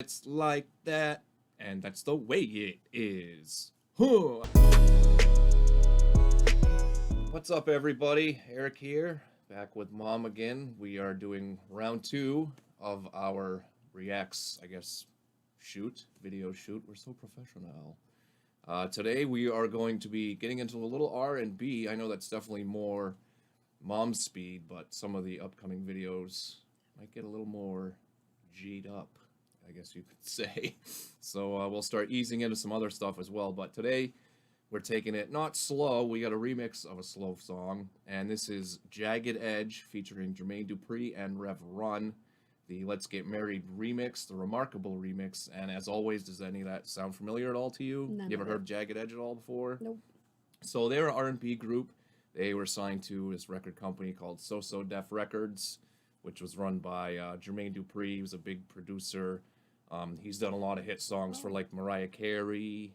It's like that, and that's the way it is. Huh. What's up, everybody? Eric here, back with Mom again. We are doing round 2 of our reacts, I guess, video shoot. We're so professional. Today we are going to be getting into a little R&B. I know that's definitely more Mom's speed, but some of the upcoming videos might get a little more G'd up, I guess you could say. So we'll start easing into some other stuff as well. But today we're taking it not slow. We got a remix of a slow song, and this is Jagged Edge featuring Jermaine Dupri and Rev Run, the Let's Get Married remix, the remarkable remix. And as always, does any of that sound familiar at all to you? None you ever of it. heard Jagged Edge at all before? Nope. So they're an R&B group. They were signed to this record company called So Def Records, which was run by Jermaine Dupri. He was a big producer. He's done a lot of hit songs for like Mariah Carey,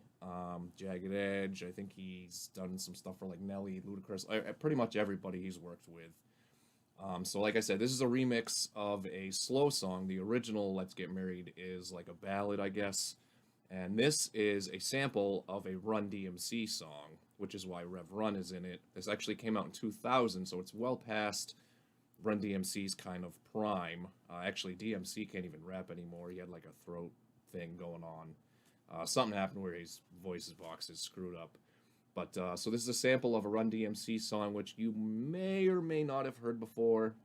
Jagged Edge. I think he's done some stuff for like Nelly, Ludacris, pretty much everybody he's worked with. So like I said, this is a remix of a slow song. The original Let's Get Married is like a ballad, I guess. And this is a sample of a Run DMC song, which is why Rev Run is in it. This actually came out in 2000, so it's well past Run DMC's kind of prime. Actually, DMC can't even rap anymore. He had like a throat thing going on. Something happened where his voice box is screwed up. But so this is a sample of a Run DMC song, which you may or may not have heard before.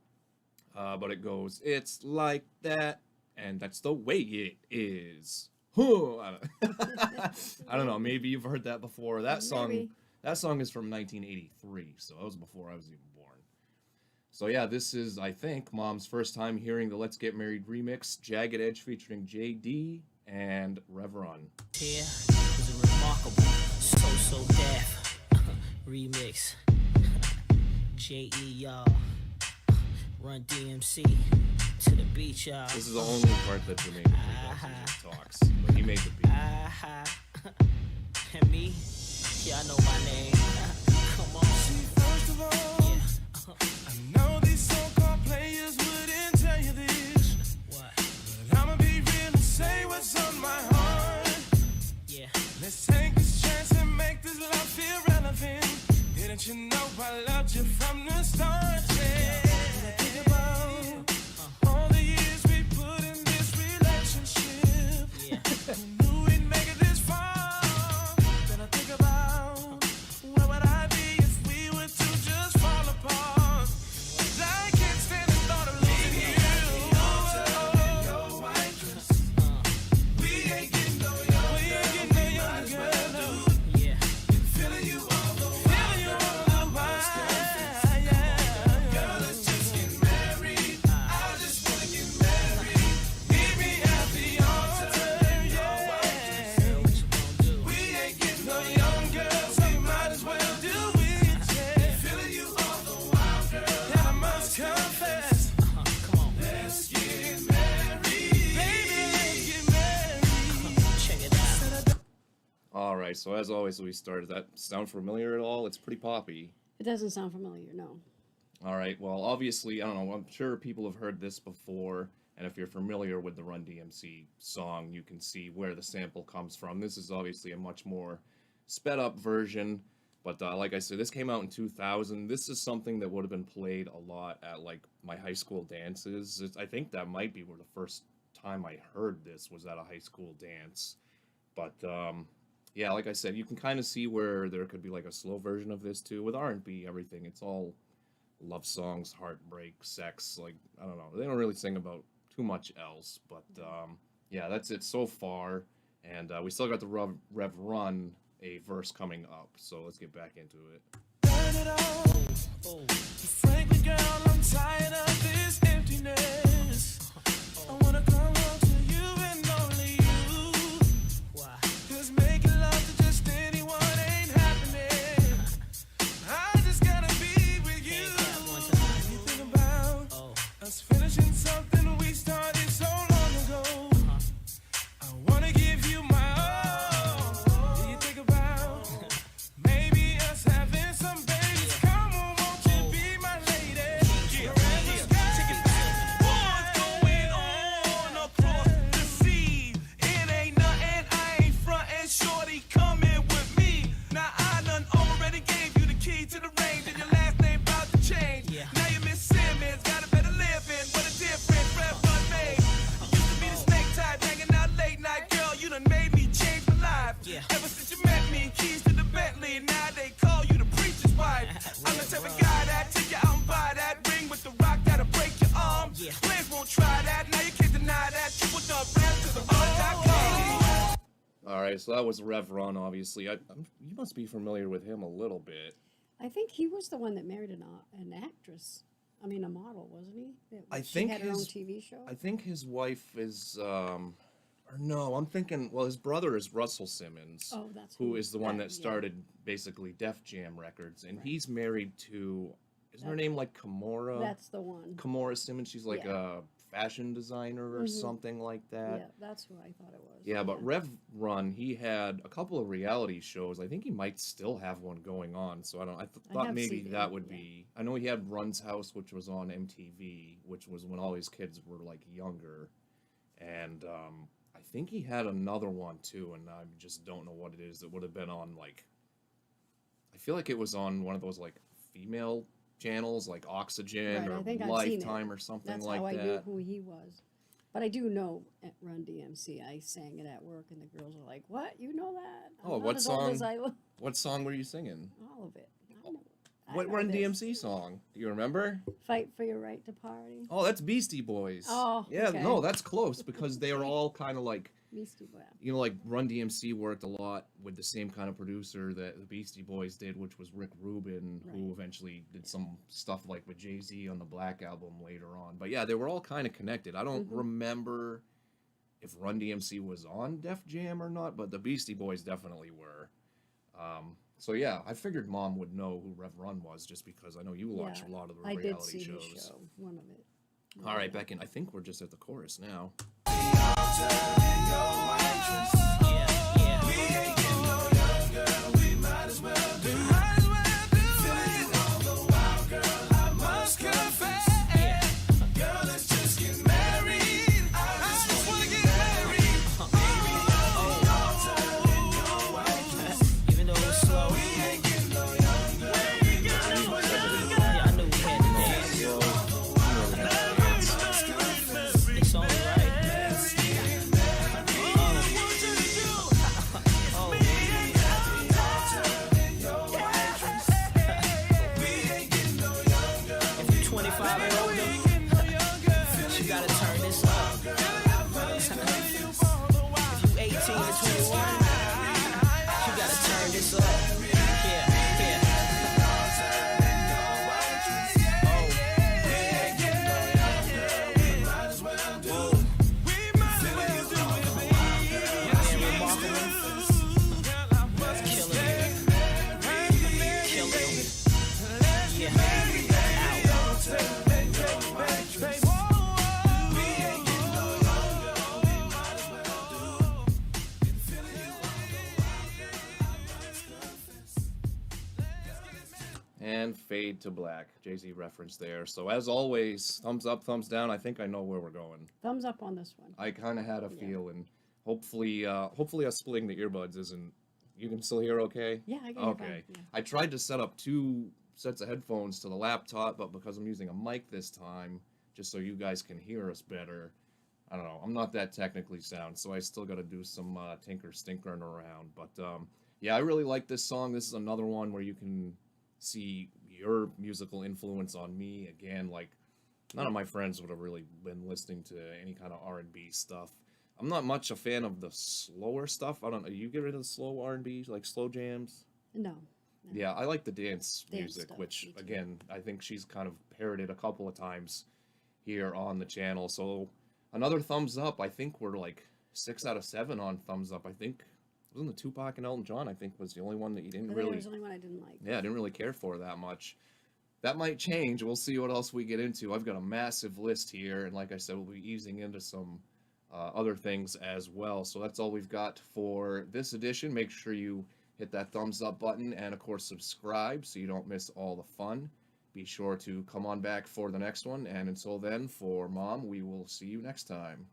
But it goes, it's like that, and that's the way it is. Huh. I don't know. Maybe you've heard that before. That song is from 1983, so that was before I was even born. So yeah, this is, I think, Mom's first time hearing the Let's Get Married remix, Jagged Edge featuring JD and Rev Run. Here is a remarkable So Def remix. J.E. y'all, Run DMC to the beach, y'all. This is the only part that Jermaine Dupri talks, but he made the beat. And me, y'all know my name. Come on. See, first of all, I know these so-called players wouldn't tell you this. What? But I'ma be real and say what's on my heart. Yeah. Let's take this chance and make this love feel relevant. Didn't you know I loved you from the start? Yeah. Think about all the years we put in this relationship. Yeah. Who knew we'd make it this far? Then I think about where would I be if we were to just fall apart? 'Cause I can't stand the thought of losing you. We ain't getting no younger. Yeah. Feeling you all the while. Girl, let's just get married. I just wanna get married. Meet me at the altar. Yeah. What you gonna do? We ain't getting no younger, so we might as well do it. Yeah. Feeling you all the while, girl. And I must confess. Come on. Let's get married. Baby, let's get married. Check it out. Alright, so as always, we started. Does that sound familiar at all? It's pretty poppy. It doesn't sound familiar, no. Alright, well, obviously, I don't know, I'm sure people have heard this before, and if you're familiar with the Run DMC song, you can see where the sample comes from. This is obviously a much more sped-up version, but like I said, this came out in 2000. This is something that would have been played a lot at, like, my high school dances. I think that might be where the first time I heard this was at a high school dance. But, yeah, like I said, you can kind of see where there could be, like, a slow version of this, too. With R&B, everything, it's all love songs, heartbreak, sex, like, I don't know. They don't really sing about too much else, but, yeah, that's it so far. And we still got the Rev Run, a verse coming up, so let's get back into it. Burn it all. Oh. Frankly, girl, I'm tired of this emptiness. I wanna come home to you and only you. Why? 'Cause making love to just anyone ain't happening. I just gotta be with you. You think about Oh. us finishing something we started so long ago. I wanna give you my all. Do you think about maybe us having some babies? Come on, won't you be my lady? Yeah, take it back. All right, so that was Rev Run, obviously. You must be familiar with him a little bit. I think he was the one that married an actress. I mean, a model, wasn't he? I She think had her own his- TV show. I think his wife is, or no, I'm thinking, well, his brother is Russell Simmons, Oh, that's who is the one that yeah. started basically Def Jam Records, and Right. he's married to, isn't her That- name like Kimora? That's the one. Kimora Simmons. She's like Yeah. a fashion designer or Mhm. something like that. Yeah, that's who I thought it was. Yeah, but Rev Run, he had a couple of reality shows. I think he might still have one going on. So I don't. I thought have maybe seen that it, would yeah. be. I know he had Run's House, which was on MTV, which was when all his kids were like younger, and I think he had another one too, and I just don't know what it is. It would have been on like. I feel like it was on one of those like female channels, like Oxygen Right, or I think I've seen it. Lifetime or something That's like how I that. knew who he was. But I do know at Run DMC. I sang it at work, and the girls are like, "What? You know that?" I'm Oh, not what as old song? as I look." What song were you singing? All of it. I know. I What know Run this. DMC song? Do you remember? Fight for your right to party. Oh, that's Beastie Boys. Oh, yeah, okay. no, that's close because they are all kind of like, Beastie Boy. you know, like Run DMC worked a lot with the same kind of producer that the Beastie Boys did, which was Rick Rubin, who Right. eventually did some stuff like with Jay-Z on the Black Album later on. But yeah, they were all kind of connected. I don't Mhm. remember if Run DMC was on Def Jam or not, but the Beastie Boys definitely were. So yeah, I figured Mom would know who Rev Run was just because I know you watch Yeah, a lot of the I reality did see shows. his show. One of it. All right, Becky, I think we're just at the chorus now. Even though it was slow. Yeah, I knew we had to dance. It's only right. Oh. If you're 25 and older, you gotta turn this up. If you 18 to 21, you gotta turn this up. Yeah, yeah. And fade to black. Jay-Z reference there. So as always, thumbs up, thumbs down. I think I know where we're going. Thumbs up on this one. I kind of had a Yeah. feeling. Hopefully us splitting the earbuds isn't. You can still hear okay? Yeah, I can hear Okay. fine, yeah. I tried to set up 2 sets of headphones to the laptop, but because I'm using a mic this time, just so you guys can hear us better, I don't know. I'm not that technically sound, so I still got to do some tinkering around. But yeah, I really like this song. This is another one where you can see your musical influence on me. Again, like none of my friends would have really been listening to any kind of R&B stuff. I'm not much a fan of the slower stuff. I don't know. You get rid of the slow R&B, like slow jams? No. Yeah, I like the dance music, stuff, which me too. again, I think she's kind of parroted a couple of times here on the channel. So another thumbs up. I think we're like 6 out of 7 on thumbs up. I think wasn't the Tupac and Elton John. I think was the only one that you I didn't think really. there was the only one I didn't like. Yeah, I didn't really care for that much. That might change. We'll see what else we get into. I've got a massive list here, and like I said, we'll be easing into some other things as well. So that's all we've got for this edition. Make sure you hit that thumbs up button and, of course, subscribe so you don't miss all the fun. Be sure to come on back for the next one. And until then, for Mom, we will see you next time.